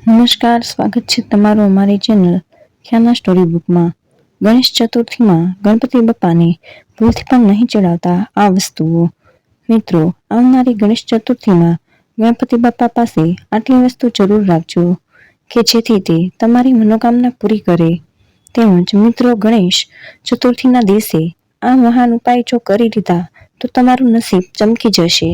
નમસ્કાર, સ્વાગત છે તમારું અમારી ચેનલ ખ્યાના સ્ટોરી બુકમાં। ગણેશ ચતુર્થીમાં ગણપતિ બાપાને ભૂલથી પણ નહીં ચડાવતા આ વસ્તુઓ। મિત્રો, આવનારી ગણેશ ચતુર્થીમાં ગણપતિ બાપા પાસે આટલી વસ્તુ જરૂર રાખજો કે જેથી તે તમારી મનોકામના પૂરી કરે। તેમજ મિત્રો, ગણેશ ચતુર્થીના દિવસે આ મહાન ઉપાય જો કરી લીધા તો તમારું નસીબ ચમકી જશે।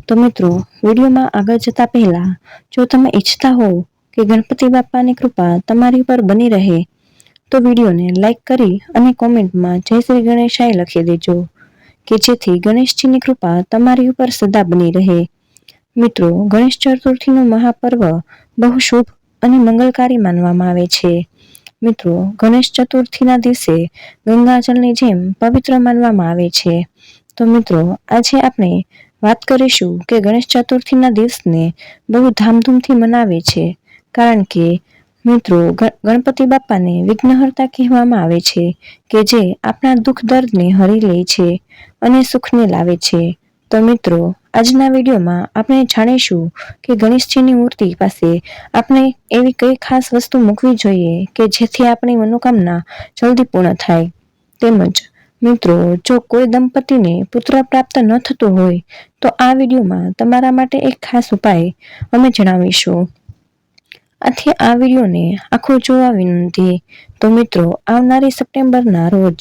તો મિત્રો, વિડીયોમાં આગળ જતા પહેલા જો તમે ઈચ્છતા હો કે ગણપતિ બાપાની કૃપા તમારી પર બની રહે તો વિડીયોને લાઈક કરી અને કોમેન્ટમાં જય શ્રી ગણેશાય લખી દેજો કે જેથી ગણેશજીની કૃપા તમારી ઉપર સદા બની રહે। મિત્રો, ગણેશ ચતુર્થીનું મહાપર્વ બહુ શુભ અને મંગલકારી માનવામાં આવે છે। મિત્રો, ગણેશ ચતુર્થીના દિવસે ગંગાજળની જેમ પવિત્ર માનવામાં આવે છે। તો મિત્રો, આજે આપણે વાત કરીશું કે ગણેશ ચતુર્થીના દિવસને બહુ ધામધૂમથી મનાવે છે, કારણ કે મિત્રો ગણપતિ બાપાને વિઘ્નહર્તા કહેવામાં આવે છે કે જે આપણા દુઃખ દર્દને હરી લે છે અને સુખને લાવે છે। તો મિત્રો, આજના વિડીયોમાં આપણે જાણીશું કે ગણેશજીની મૂર્તિ પાસે આપણે એવી કઈ ખાસ વસ્તુ મૂકવી જોઈએ કે જેથી આપણી મનોકામના જલ્દી પૂર્ણ થાય। તેમજ મિત્રો, જો કોઈ દંપતીને પુત્ર પ્રાપ્ત ન થતું હોય તો આ વિડીયોમાં તમારા માટે એક ખાસ ઉપાય અમે જણાવીશું। આથી આ વિડીયોને આખો જોવા વિનંતી। તો મિત્રો, આવનારી સપ્ટેમ્બરના રોજ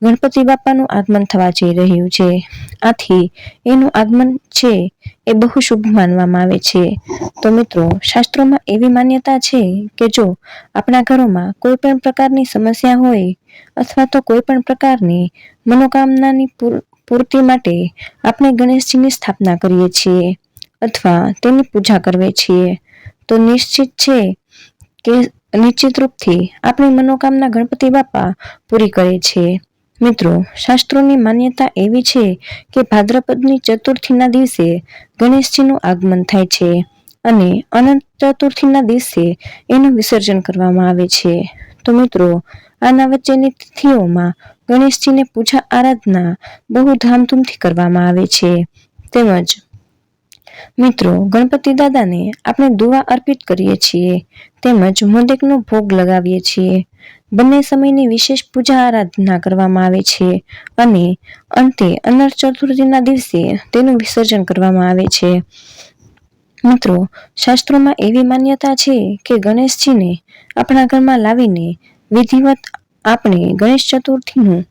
ગણપતિ બાપાનું આગમન થવા જઈ રહ્યું છે। આથી એનું આગમન છે એ બહુ શુભ માનવામાં આવે છે। તો મિત્રો, શાસ્ત્રોમાં એવી માન્યતા છે કે જો આપણા ઘરોમાં કોઈ પણ પ્રકારની સમસ્યા હોય અથવા તો કોઈ પણ પ્રકારની મનોકામનાની પૂર્તિ માટે આપણે ગણેશજીની સ્થાપના કરીએ છીએ અથવા તેની પૂજા કરીએ છીએ તો નિશ્ચિત છે કે નિશ્ચિત રૂપથી આપણી મનોકામના ગણપતિ બાપા પૂરી કરે છે। મિત્રો, શાસ્ત્રોની માન્યતા એવી છે કે ભાદ્રપદની ચતુર્થીના દિવસે ગણેશજીનું આગમન થાય છે અને અનંત ચતુર્થીના દિવસે એનું વિસર્જન કરવામાં આવે છે। તો મિત્રો, આના વચ્ચેની તિથિઓમાં ગણેશજીને પૂજા આરાધના બહુ ધામધૂમથી કરવામાં આવે છે। તેમજ મિત્રો, ગણપતિ દાદાને આપણે દુઆ અર્પિત કરીએ છીએ તેમજ મોદકનો ભોગ લગાવીએ છીએ। બંને સમયની વિશેષ પૂજા આરાધના કરવામાં આવે છે અને અંતે અનંત ચતુર્થીના દિવસે તેનું વિસર્જન કરવામાં આવે છે। મિત્રો, શાસ્ત્રોમાં એવી માન્યતા છે કે ગણેશજીને આપણા ઘરમાં લાવીને વિધિવત આપણે ગણેશ ચતુર્થીનું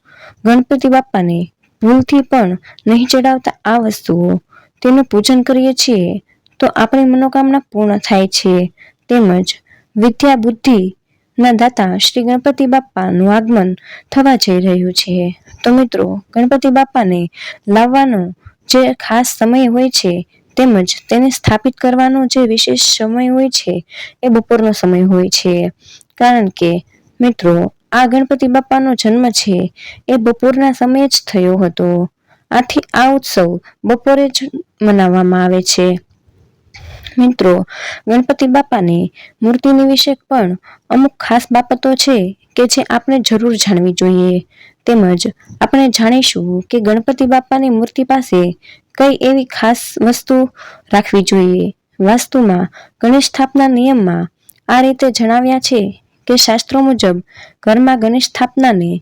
ગણપતિ બાપાને ભૂલથી પણ નહીં ચડાવતા આ વસ્તુઓ તેનું પૂજન કરીએ છીએ તો આપણી મનોકામના પૂર્ણ થાય છે। તેમજ વિદ્યા બુદ્ધિ ના દાતા શ્રી ગણપતિ બાપાનું આગમન થવા જઈ રહ્યું છે। તો મિત્રો, ગણપતિ બાપાને લાવવાનો જે ખાસ સમય હોય છે તેમજ તેને સ્થાપિત કરવાનો જે વિશેષ સમય હોય છે એ બપોરનો સમય હોય છે, કારણ કે મિત્રો આ ગણપતિ બાપાનો જન્મ છે એ બપોરના સમયે જ થયો હતો। આથી આ ઉત્સવ બપોરે જ મનાવવામાં આવે છે। મિત્રો, ગણપતિ બાપાની મૂર્તિની વિશે પણ અમુક ખાસ બાબતો છે કે જે આપણે જરૂર જાણવી જોઈએ। તેમજ આપણે જાણીશું કે ગણપતિ બાપાની મૂર્તિ પાસે કઈ એવી ખાસ વસ્તુ રાખવી જોઈએ। વાસ્તુમાં ગણેશ સ્થાપના નિયમમાં આ રીતે જણાવ્યા છે કે શાસ્ત્રો મુજબ ઘરમાં ગણેશ સ્થાપનાને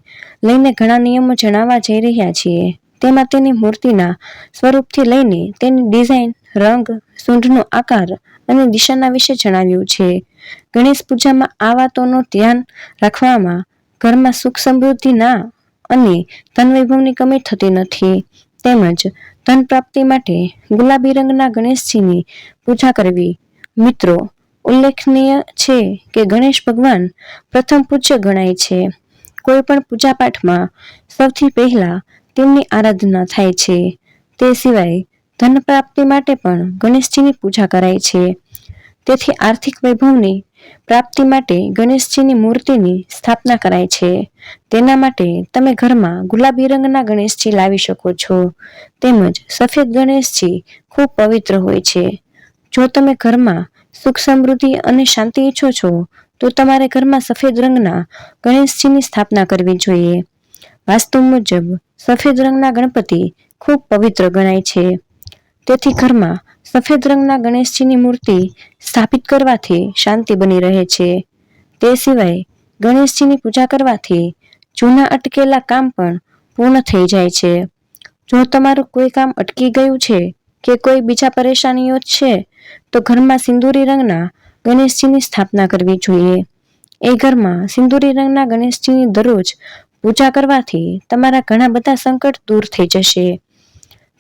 લઈને ઘણા નિયમો જણાવવા જઈ રહ્યા છીએ। તેમાં તેની મૂર્તિના સ્વરૂપથી લઈને તેની ડિઝાઇન, રંગ, સૂંઢનો આકાર અને દિશાના વિશે જણાવ્યું છે। ગણેશ પૂજામાં આ વાતોનું ધ્યાન રાખવામાં ઘરમાં સુખ સમૃદ્ધિના અને ધન વૈભવની કમી થતી નથી। તેમજ ધન પ્રાપ્તિ માટે ગુલાબી રંગના ગણેશજીની પૂજા કરવી। મિત્રો, ઉલ્લેખનીય છે કે ગણેશ ભગવાન પ્રથમ પૂજ્ય ગણાય છે। કોઈ પણ પૂજા પાઠમાં સૌથી પહેલા તેમની આરાધના થાય છે। તે સિવાય ધન પ્રાપ્તિ માટે પણ ગણેશજીની પૂજા કરાય છે। તેથી આર્થિક વૈભવની પ્રાપ્તિ માટે ગણેશજીની મૂર્તિની સ્થાપના કરાય છે। તેના માટે તમે ઘરમાં ગુલાબી રંગના ગણેશજી લાવી શકો છો। તેમજ સફેદ ગણેશજી ખૂબ પવિત્ર હોય છે। જો તમે ઘરમાં સુખ સમૃદ્ધિ અને શાંતિ ઈચ્છો છો તો તમારે ઘરમાં સફેદ રંગના ગણેશજીની સ્થાપના કરવી જોઈએ। વાસ્તુ મુજબ સફેદ રંગના ગણપતિ ખૂબ પવિત્ર ગણાય છે। તેથી ઘરમાં સફેદ રંગના ગણેશજીની મૂર્તિ સ્થાપિત કરવાથી શાંતિ બની રહે છે. તે સિવાય ગણેશજીની પૂજા કરવાથી જૂના અટકેલા કામ પણ પૂર્ણ થઈ જાય છે. જો તમારું કોઈ કામ અટકી ગયું છે કે કોઈ બીજા પરેશાનીઓ છે તો ઘરમાં સિંદૂરી રંગના ગણેશજીની સ્થાપના કરવી જોઈએ. એ ઘરમાં સિંદૂરી રંગના ગણેશજીની દરરોજ પૂજા કરવાથી તમારા ઘણા બધા સંકટ દૂર થઈ જશે.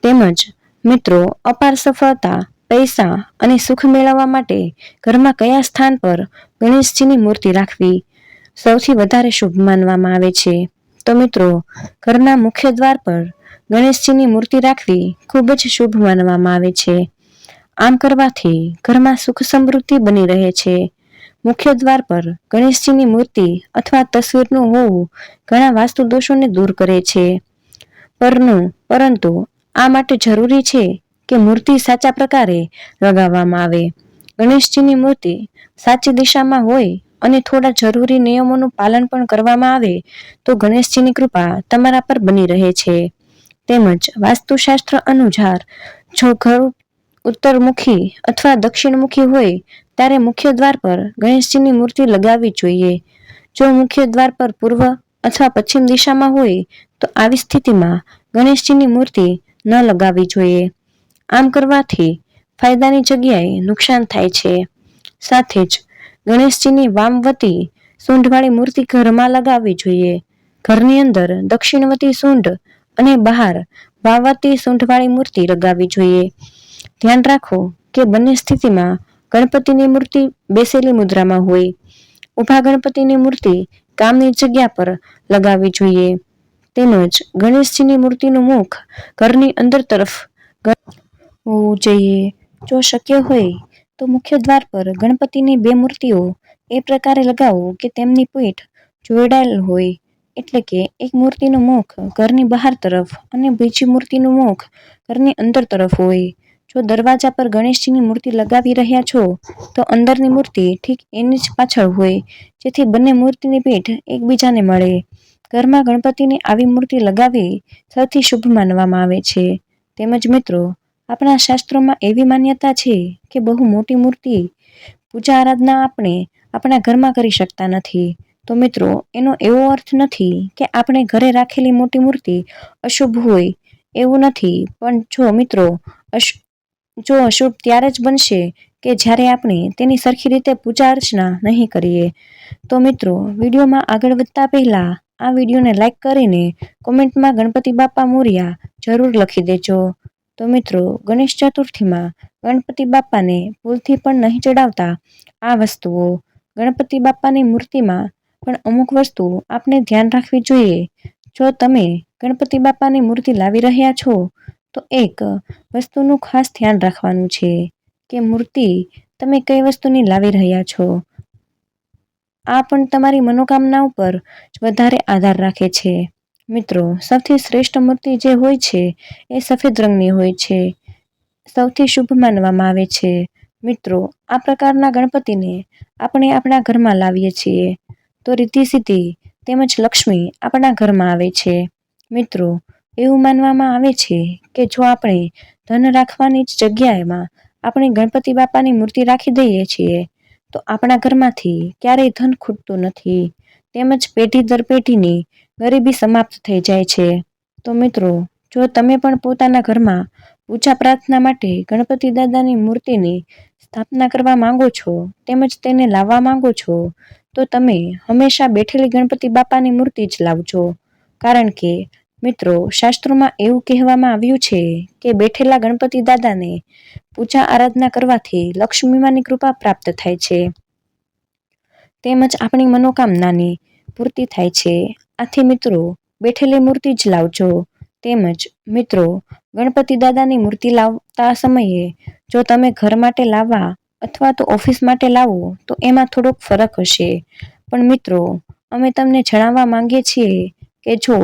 તેમજ મિત્રો, અપાર સફળતા, પૈસા અને સુખ મેળવવા માટે ઘરમાં કયા સ્થાન પર ગણેશજીની મૂર્તિ રાખવી સૌથી વધારે શુભ માનવામાં આવે છે? તો મિત્રો, ઘરના મુખ્ય દ્વાર પર ગણેશજીની મૂર્તિ રાખવી ખૂબ જ શુભ માનવામાં આવે છે. આમ કરવાથી ઘરમાં સુખ સમૃદ્ધિ બની રહે છે. મુખ્ય દ્વાર પર ગણેશજીની મૂર્તિ અથવા તસવીરનું હોવું ઘણા વાસ્તુ દોષોને દૂર કરે છે. પરંતુ આ માટે જરૂરી છે કે મૂર્તિ સાચા પ્રકારે લગાવવામાં આવે. ગણેશજીની મૂર્તિ સાચી દિશામાં હોય અને થોડા જરૂરી નિયમોનું પાલન પણ કરવામાં આવે તો ગણેશજીની કૃપા તમારા પર બની રહે છે. તેમજ વાસ્તુશાસ્ત્ર અનુસાર જો ઘર ઉત્તરમુખી અથવા દક્ષિણમુખી હોય ત્યારે મુખ્ય દ્વાર પર ગણેશજીની મૂર્તિ લગાવવી જોઈએ. જો મુખ્ય દ્વાર પર પૂર્વ અથવા પશ્ચિમ દિશામાં હોય તો આવી સ્થિતિમાં ગણેશજીની મૂર્તિ ન લગાવવી જોઈએ. આમ કરવાથી ફાયદાની જગ્યાએ નુકસાન થાય છે. સાથે જ ગણેશજીની વામવતી સૂંઢવાળી મૂર્તિ ઘરમાં લગાવવી જોઈએ. ઘરની અંદર દક્ષિણવતી સૂંઢ અને બહાર વામવતી સૂંઢવાળી મૂર્તિ લગાવવી જોઈએ. ધ્યાન રાખો કે બંને સ્થિતિમાં ગણપતિની મૂર્તિ બેસેલી મુદ્રામાં હોય. ઊભા ગણપતિની મૂર્તિ કામની જગ્યા પર લગાવવી જોઈએ. તેમજ ગણેશજીની મૂર્તિનું મુખ ઘરની અંદર તરફ હોવું જોઈએ. જો શક્ય હોય તો મુખ્ય દ્વાર પર ગણપતિની બે મૂર્તિઓ એ પ્રકારે લગાવો કે તેમની પીઠ જોડાયેલ હોય. એટલે કે એક મૂર્તિનું મુખ ઘરની બહાર તરફ અને બીજી મૂર્તિનું મુખ ઘરની અંદર તરફ હોય. જો દરવાજા પર ગણેશજીની મૂર્તિ લગાવી રહ્યા છો તો અંદરની મૂર્તિ ઠીક એની જ પાછળ હોય, જેથી બંને મૂર્તિની પીઠ એકબીજાને મળે. ઘરમાં ગણપતિની આવી મૂર્તિ લગાવવી સૌથી શુભ માનવામાં આવે છે. તેમજ મિત્રો, આપણા શાસ્ત્રોમાં એવી માન્યતા છે કે બહુ મોટી મૂર્તિ પૂજા આરાધના આપણે આપણા ઘરમાં કરી શકતા નથી. તો મિત્રો, એનો એવો અર્થ નથી કે આપણે ઘરે રાખેલી મોટી મૂર્તિ અશુભ હોય, એવું નથી. પણ જો મિત્રો, અશુભ ત્યારે જ બનશે કે જ્યારે આપણે તેની સરખી રીતે પૂજા અર્ચના નહીં કરીએ. તો મિત્રો, વિડીયોમાં આગળ વધતા પહેલા આ વિડીયોને લાઈક કરીને કોમેન્ટમાં ગણપતિ બાપા મોરયા જરૂર લખી દેજો. તો મિત્રો, ગણેશ ચતુર્થીમાં ગણપતિ બાપાને ભૂલથી પણ નહીં ચડાવતા આ વસ્તુઓ. ગણપતિ બાપાની મૂર્તિમાં પણ અમુક વસ્તુ આપણે ધ્યાન રાખવી જોઈએ. જો તમે ગણપતિ બાપાની મૂર્તિ લાવી રહ્યા છો તો એક વસ્તુનું ખાસ ધ્યાન રાખવાનું છે કે મૂર્તિ તમે કઈ વસ્તુની લાવી રહ્યા છો. આ પણ તમારી મનોકામના ઉપર વધારે આધાર રાખે છે. મિત્રો, સૌથી શ્રેષ્ઠ મૂર્તિ જે હોય છે એ સફેદ રંગની હોય છે, સૌથી શુભ માનવામાં આવે છે. મિત્રો, આ પ્રકારના ગણપતિને આપણે આપણા ઘરમાં લાવીએ છીએ તો રિદ્ધિ સિદ્ધિ તેમજ લક્ષ્મી આપણા ઘરમાં આવે છે. મિત્રો, એવું માનવામાં આવે છે કે જો આપણે ધન રાખવાની જ જગ્યાએમાં આપણે ગણપતિ બાપાની મૂર્તિ રાખી દઈએ છીએ તો આપણા ઘરમાંથી ક્યારેય ધન ખૂટતું નથી. તેમજ પેઢી દર પેઢીની ગરીબી સમાપ્ત થઈ જાય છે. તો મિત્રો, જો તમે પણ પોતાના ઘરમાં પૂજા પ્રાર્થના માટે ગણપતિ દાદાની મૂર્તિની સ્થાપના કરવા માંગો છો તેમજ તેને લાવવા માંગો છો તો તમે હંમેશા બેઠેલી ગણપતિ બાપાની મૂર્તિ જ લાવજો. કારણ કે મિત્રો, શાસ્ત્રોમાં એવું કહેવામાં આવ્યું છે કે બેઠેલા ગણપતિ દાદાને પૂજા આરાધના કરવાથી લક્ષ્મીમાની કૃપા પ્રાપ્ત થાય છે. તેમજ આપણી મનોકામનાની પૂર્તિ થાય છે. આથી મિત્રો, બેઠેલી મૂર્તિ જ લાવજો. તેમજ મિત્રો, ગણપતિ દાદાની મૂર્તિ લાવતા સમયે જો તમે ઘર માટે લાવવા અથવા તો ઓફિસ માટે લાવો તો એમાં થોડોક ફરક હશે. પણ મિત્રો, અમે તમને જણાવવા માંગીએ છીએ કે જો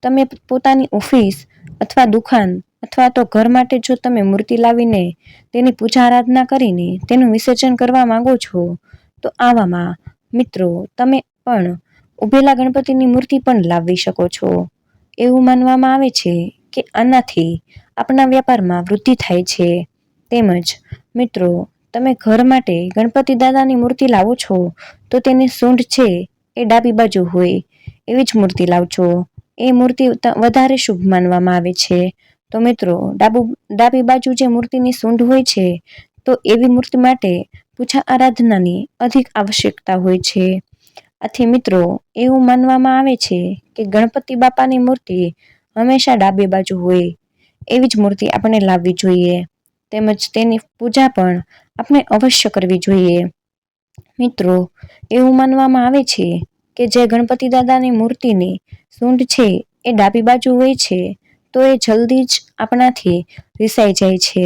તમે પોતાની ઓફિસ અથવા દુકાન અથવા તો ઘર માટે જો તમે મૂર્તિ લાવીને તેની પૂજા આરાધના કરીને તેનું વિસર્જન કરવા માંગો છો તો આવામાં મિત્રો તમે પણ ઉભેલા ગણપતિની મૂર્તિ પણ લાવી શકો છો. એવું માનવામાં આવે છે કે આનાથી આપણા વ્યાપારમાં વૃદ્ધિ થાય છે. તેમજ મિત્રો તમે ઘર માટે ગણપતિ દાદાની મૂર્તિ લાવો છો તો તેની સૂંઢ છે એ ડાબી બાજુ હોય એવી જ મૂર્તિ લાવજો. એ મૂર્તિ વધારે શુભ માનવામાં આવે છે. તો મિત્રો ડાબી બાજુ જે મૂર્તિની સૂંઢ હોય છે તો એવી મૂર્તિ માટે પૂજા આરાધનાની અધિક આવશ્યકતા હોય છે. આથી મિત્રો એવું માનવામાં આવે છે કે ગણપતિ બાપાની મૂર્તિ હંમેશા ડાબી બાજુ હોય એવી જ મૂર્તિ આપણે લાવવી જોઈએ. તેમજ તેની પૂજા પણ આપણે અવશ્ય કરવી જોઈએ. મિત્રો એવું માનવામાં આવે છે કે જે ગણપતિ દાદાની મૂર્તિની સૂંઢ છે એ ડાબી બાજુ હોય છે તો એ જલ્દી જ આપણાથી રિસાઈ જાય છે.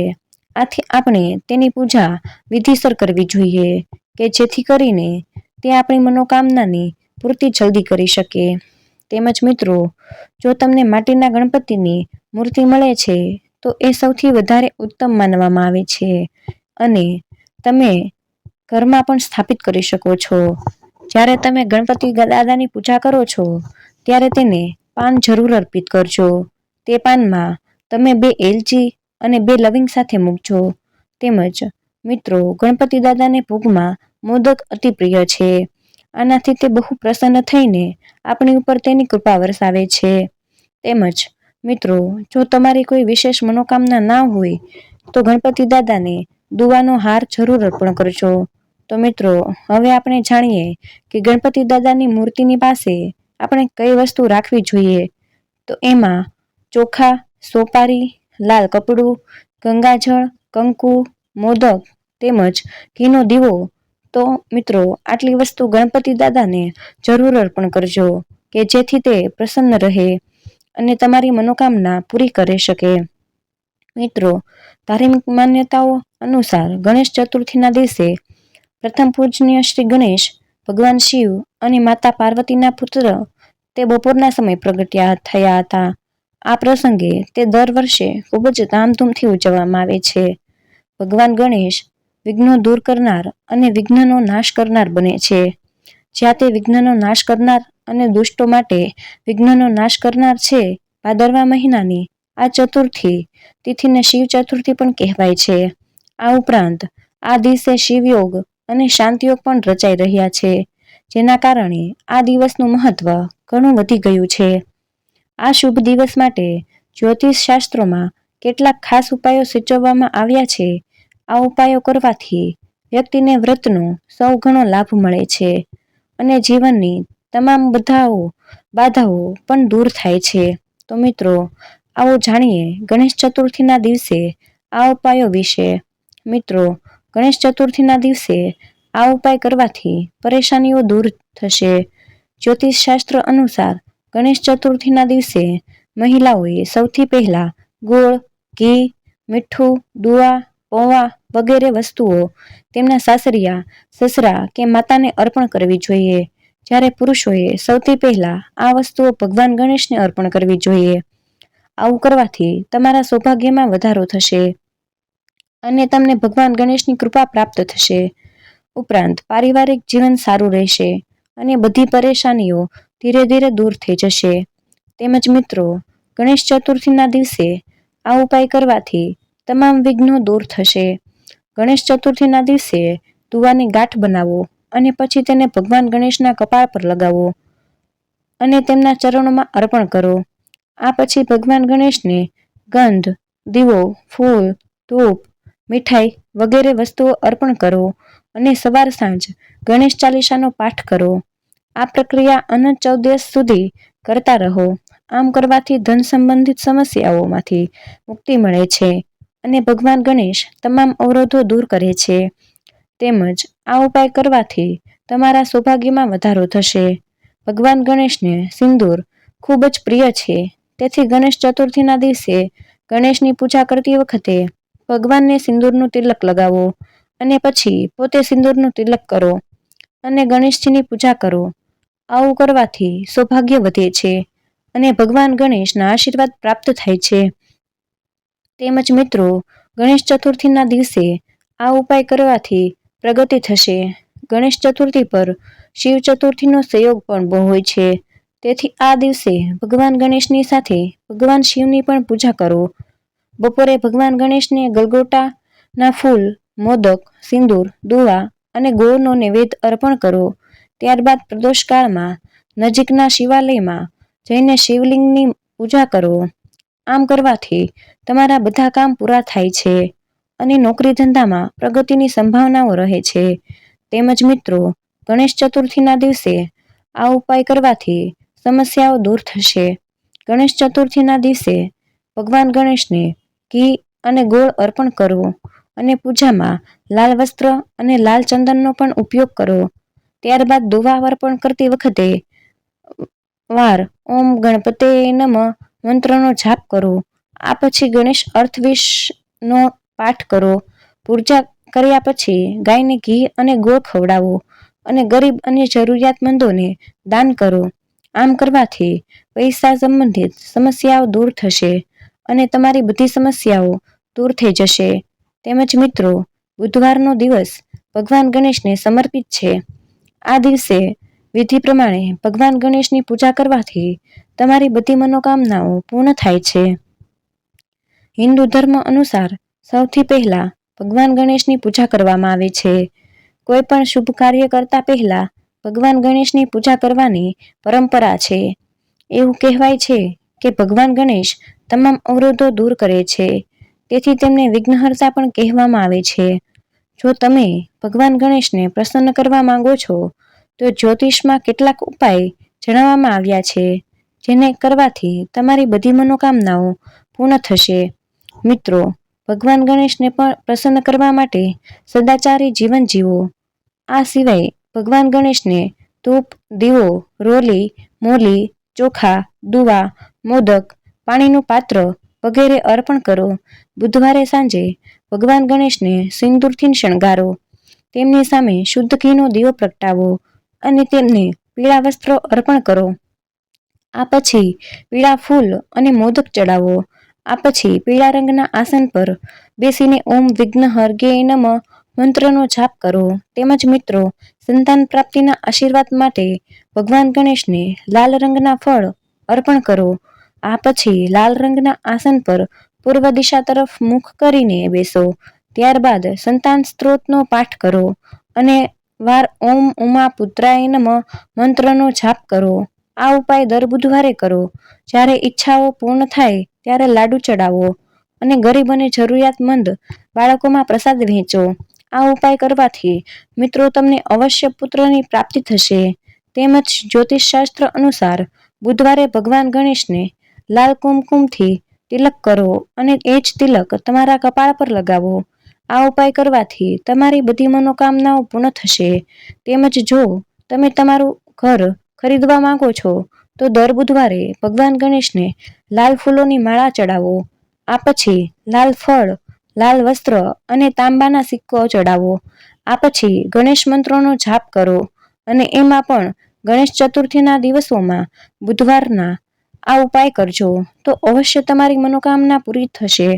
આથી આપણે તેની પૂજા વિધિસર કરવી જોઈએ કે જેથી કરીને તે આપણી મનોકામનાની પૂર્તિ જલ્દી કરી શકે. તેમજ મિત્રો જો તમને માટીના ગણપતિની મૂર્તિ મળે છે તો એ સૌથી વધારે ઉત્તમ માનવામાં આવે છે અને તમે ઘરમાં પણ સ્થાપિત કરી શકો છો. જ્યારે તમે ગણપતિ દાદાની પૂજા કરો છો ત્યારે તેને પાન જરૂર અર્પિત કરજો. તે પાનમાં તમે 2 એલચી અને 2 લવિંગ સાથે મૂકજો. તેમજ મિત્રો ગણપતિ દાદાને ભોગમાં મોદક અતિ પ્રિય છે. આનાથી તે બહુ પ્રસન્ન થઈને આપણી ઉપર તેની કૃપા વરસાવે છે. તેમજ મિત્રો જો તમારી કોઈ વિશેષ મનોકામના ના હોય તો ગણપતિ દાદાને દુવાનો હાર જરૂર અર્પણ કરજો. તો મિત્રો હવે આપણે જાણીએ કે ગણપતિ દાદાની મૂર્તિની પાસે આપણે કઈ વસ્તુ રાખવી જોઈએ. તો એમાં ચોખા, સોપારી, લાલ કપડું, ગંગાજળ, કંકુ, મોદક તેમજ ઘીનો દીવો. તો મિત્રો આટલી વસ્તુ ગણપતિ દાદાને જરૂર અર્પણ કરજો કે જેથી તે પ્રસન્ન રહે અને તમારી મનોકામના પૂરી કરી શકે. મિત્રો ધાર્મિક માન્યતાઓ અનુસાર ગણેશ ચતુર્થીના દિવસે પ્રથમ પૂજનીય શ્રી ગણેશ ભગવાન શિવ અને માતા પાર્વતીના પુત્ર તે બપોરના સમય પ્રગટ્યા થયા હતા. આ પ્રસંગે તે દર વર્ષે ખૂબ જ ધામધૂમથી ઉજવવામાં આવે છે. ભગવાન ગણેશ વિઘ્નો દૂર કરનાર અને વિઘ્નનો નાશ કરનાર બને છે. જ્યાં તે વિઘ્નનો નાશ કરનાર અને દુષ્ટો માટે વિઘ્નનો નાશ કરનાર છે. ભાદરવા મહિનાની આ ચતુર્થી તિથિને શિવ ચતુર્થી પણ કહેવાય છે. આ ઉપરાંત આ દિવસે શિવયોગ અને શાંતિયોગ પણ રચાઈ રહ્યા છે, જેના કારણે આ દિવસનું મહત્વ ઘણું વધી ગયું છે. આ શુભ દિવસ માટે જ્યોતિષ શાસ્ત્રોમાં કેટલાક ખાસ ઉપાયો સૂચવવામાં આવ્યા છે. આ ઉપાયો કરવાથી વ્યક્તિને વ્રતનો સૌ ઘણો લાભ મળે છે અને જીવનની તમામ બાધાઓ પણ દૂર થાય છે. તો મિત્રો આવો જાણીએ ગણેશ ચતુર્થીના દિવસે આ ઉપાયો વિશે. મિત્રો ગણેશ ચતુર્થીના દિવસે આ ઉપાય કરવાથી પરેશાનીઓ દૂર થશે. જ્યોતિષ શાસ્ત્ર અનુસાર ગણેશ ચતુર્થીના દિવસે મહિલાઓએ સૌથી પહેલા ગોળ, ઘી, મીઠું, દુઆ, પૌવા વગેરે વસ્તુઓ તેમના સાસરિયા, સસરા કે માતાને અર્પણ કરવી જોઈએ. જ્યારે પુરુષોએ સૌથી પહેલા આ વસ્તુઓ ભગવાન ગણેશને અર્પણ કરવી જોઈએ. આવું કરવાથી તમારા સૌભાગ્યમાં વધારો થશે અને તમને ભગવાન ગણેશની કૃપા પ્રાપ્ત થશે. ઉપરાંત પારિવારિક જીવન સારું રહેશે અને બધી પરેશાનીઓ ધીરે ધીરે દૂર થઈ જશે. તેમજ મિત્રો ગણેશ ચતુર્થીના દિવસે આ ઉપાય કરવાથી તમામ વિઘ્નો દૂર થશે. ગણેશ ચતુર્થીના દિવસે તુવાની ગાંઠ બનાવો અને પછી તેને ભગવાન ગણેશના કપાળ પર લગાવો અને તેમના ચરણોમાં અર્પણ કરો. આ પછી ભગવાન ગણેશને ગંધ, દીવો, ફૂલ, ધૂપ, મીઠાઈ વગેરે વસ્તુઓ અર્પણ કરો અને સવાર સાંજ ગણેશ ચાલીસાનો પાઠ કરો. આ પ્રક્રિયા અનંત ચૌદશ સુધી કરતા રહો. આમ કરવાથી ધન સંબંધિત સમસ્યાઓમાંથી મુક્તિ મળે છે અને ભગવાન ગણેશ તમામ અવરોધો દૂર કરે છે. તેમજ આ ઉપાય કરવાથી તમારા સૌભાગ્યમાં વધારો થશે. ભગવાન ગણેશને સિંદૂર ખૂબ જ પ્રિય છે. તેથી ગણેશ ચતુર્થીના દિવસે ગણેશની પૂજા કરતી વખતે ભગવાનને સિંદૂરનું તિલક લગાવો અને પછી પોતે સિંદૂરનું તિલક કરો અને ગણેશજીની પૂજા કરો. આવું કરવાથી સૌભાગ્ય વધે છે અને ભગવાન ગણેશના આશીર્વાદ પ્રાપ્ત થાય છે. તેમજ મિત્રો ગણેશ ચતુર્થીના દિવસે આ ઉપાય કરવાથી પ્રગતિ થશે. ગણેશ ચતુર્થી પર શિવ ચતુર્થીનો સંયોગ પણ બહુ હોય છે. તેથી આ દિવસે ભગવાન ગણેશની સાથે ભગવાન શિવની પણ પૂજા કરો. બપોરે ભગવાન ગણેશને ગલગોટા ના ફૂલ, મોદક, સિંદૂર, દુવા અને ગોળનો નૈવેદ્ય અર્પણ કરો. ત્યારબાદ પ્રદોષકાળમાં નજીકના શિવાલયમાં જઈને શિવલિંગની પૂજા કરો. આમ કરવાથી તમારા બધા કામ પૂરા થાય છે અને નોકરી ધંધામાં પ્રગતિની સંભાવનાઓ રહે છે. તેમજ મિત્રો, ગણેશ ચતુર્થીના દિવસે આ ઉપાય કરવાથી સમસ્યાઓ દૂર થશે. ગણેશ ચતુર્થીના દિવસે ભગવાન ગણેશને ઘી અને ગોળ અર્પણ કરો અને પૂજામાં લાલ વસ્ત્ર અને લાલ ચંદનનો પણ ઉપયોગ કરો. ત્યારબાદ દુવા અર્પણ કરતી વખતે વાર ઓમ ગણપતે નમઃ મંત્રનો જાપ કરો. આ પછી ગણેશ અર્થવિશનો પાઠ કરો. પૂજા કર્યા પછી ગાયને ઘી અને ગોળ ખવડાવો અને ગરીબ અને જરૂરિયાતમંદોને દાન કરો. આમ કરવાથી પૈસા સંબંધિત સમસ્યાઓ દૂર થશે અને તમારી બધી સમસ્યાઓ દૂર થઈ જશે. તેમજ મિત્રો, બુધવારનો દિવસ ભગવાન ગણેશને સમર્પિત છે. આ દિવસે વિધિ પ્રમાણે ભગવાન ગણેશની પૂજા કરવાથી તમારી બધી મનોકામનાઓ પૂર્ણ થાય છે. હિન્દુ ધર્મ અનુસાર સૌથી પહેલા ભગવાન ગણેશની પૂજા કરવામાં આવે છે. કોઈ પણ શુભ કાર્ય કરતા પહેલા ભગવાન ગણેશની પૂજા કરવાની પરંપરા છે. એવું કહેવાય છે કે ભગવાન ગણેશ તમામ અવરોધો દૂર કરે છે, તેથી તેમને વિઘ્નહર્તા પણ કહેવામાં આવે છે. જો તમે ભગવાન ગણેશને પ્રસન્ન કરવા માંગો છો તો જ્યોતિષમાં કેટલાક ઉપાય જણાવવામાં આવ્યા છે, જેને કરવાથી તમારી બધી મનોકામનાઓ પૂર્ણ થશે. મિત્રો, ભગવાન ગણેશને પણ પ્રસન્ન કરવા માટે સદાચારી જીવન જીવો. આ સિવાય ભગવાન ગણેશને ધૂપ, દીવો, રોલી, મોલી, ચોખા, દુવા, મોદક, પાણીનું પાત્ર વગેરે અર્પણ કરો. બુધવારે સાંજે ભગવાન ગણેશને સિંદૂરથી શણગારો. તેમની સામે શુદ્ધ ઘીનો દીવો પ્રગટાવો અને તેમને પીળા વસ્ત્રો અર્પણ કરો. આ પછી પીળા ફૂલ અને મોદક ચડાવો. આ પછી પીળા રંગના આસન પર બેસીને ઓમ વિઘ્નહર્ગે નમઃ મંત્રનો જાપ કરો. તેમજ મિત્રો, સંતાન પ્રાપ્તિના આશીર્વાદ માટે ભગવાન ગણેશને લાલ રંગના ફળ અર્પણ કરો. આ પછી લાલ રંગના આસન પર પૂર્વ દિશા તરફ મુખ કરીને બેસો. ત્યારબાદ સંતાન સ્ત્રોતનો પાઠ કરો અને વાર ઓમ ઉમા પુત્રાય નમઃ મંત્રનો જાપ કરો. આ ઉપાય દર બુધવારે કરો. જ્યારે ઈચ્છાઓ પૂર્ણ થાય ત્યારે લાડુ ચડાવો અને ગરીબ અને જરૂરિયાતમંદ બાળકોમાં પ્રસાદ વહેંચો. આ ઉપાય કરવાથી મિત્રો તમને અવશ્ય પુત્રની પ્રાપ્તિ થશે. તેમજ જ્યોતિષશાસ્ત્ર અનુસાર બુધવારે ભગવાન ગણેશને લાલ કુમકુમથી તિલક કરો અને એ જ તિલક તમારા કપાળ પર લગાવો. આ ઉપાય કરવાથી તમારી બધી મનોકામનાઓ પૂર્ણ થશે. તેમજ જો તમે તમારું ઘર ખરીદવા માંગો છો તો દર બુધવારે ભગવાન ગણેશને લાલ ફૂલોની માળા ચડાવો. આ પછી લાલ ફળ, લાલ વસ્ત્ર અને તાંબાના સિક્કો ચડાવો. આ પછી ગણેશ મંત્રોનો જાપ કરો અને એમાં પણ ગણેશ ચતુર્થીના દિવસોમાં બુધવારના આ ઉપાય કરજો તો અવશ્ય તમારી મનોકામના પૂરી થશે.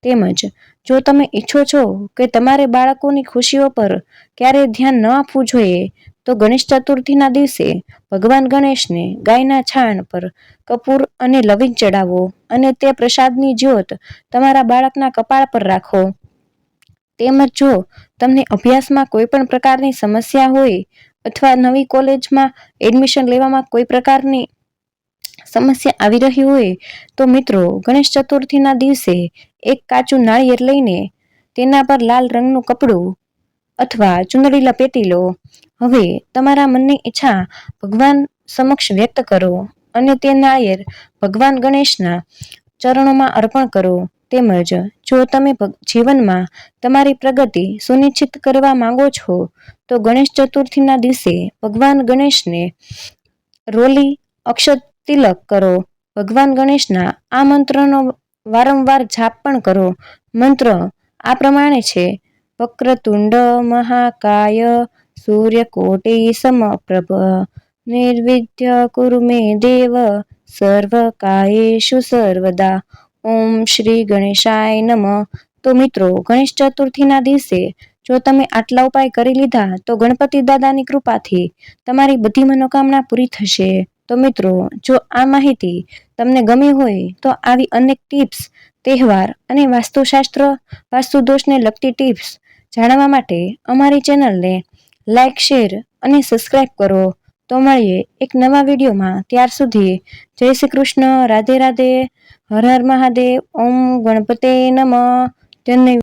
તેમજ જો તમે ઈચ્છો છો કે તમારે બાળકોની ખુશીઓ પર ક્યારેય ધ્યાન ન આપવું જોઈએ તો ગણેશ ચતુર્થીના દિવસે ભગવાન ગણેશને ગાયના છાણ પર કપૂર અને લવિંગ ચડાવો અને તે પ્રસાદની જ્યોત તમારા બાળકના કપાળ પર રાખો. તેમજ જો તમને અભ્યાસમાં કોઈ પણ પ્રકારની સમસ્યા હોય અથવા નવી કોલેજમાં એડમિશન લેવામાં કોઈ પ્રકારની સમસ્યા આવી રહી હોય તો મિત્રો, ગણેશ ચતુર્થીના દિવસે એક કાચું નાળિયેર લઈને તેના પર લાલ રંગનું કપડું અથવા ચુંદડી લપેટી લો. હવે તમારા મનની ઈચ્છા ભગવાન સમક્ષ વ્યક્ત કરો અને તે નાળિયેર ભગવાન ગણેશના ચરણોમાં અર્પણ કરો. તેમજ જો તમે જીવનમાં તમારી પ્રગતિ સુનિશ્ચિત કરવા માંગો છો તો ગણેશ ચતુર્થીના દિવસે ભગવાન ગણેશને રોલી અક્ષત તિલક કરો. ભગવાન ગણેશના આ મંત્રનો વારંવાર જાપ પણ કરો. મંત્ર આ પ્રમાણે છે: વક્રતુંડ મહાકાય સૂર્યકોટિ સમપ્રભ નિર્વિઘ્ન કુરુ મે દેવ સર્વ કાયેષુ સર્વદા. ઓમ શ્રી ગણેશાય નમઃ. તો મિત્રો, ગણેશ ચતુર્થીના દિવસે જો તમે આટલા ઉપાય કરી લીધા તો ગણપતિ દાદાની કૃપાથી તમારી બધી મનોકામના પૂરી થશે. તો મિત્રો, જો આ માહિતી તમને ગમી હોય તો આવી અનેક ટિપ્સ તહેવાર અને વાસ્તુશાસ્ત્ર વાસ્તુ દોષને લગતી ટિપ્સ જાણવા માટે અમારી ચેનલને લાઈક, શેર અને સબસ્ક્રાઇબ કરો. તો મળીએ એક નવા વિડીયોમાં. ત્યાર સુધી જય શ્રી કૃષ્ણ, રાધે રાધે, હર હર મહાદેવ, ઓમ ગણપતે નમઃ.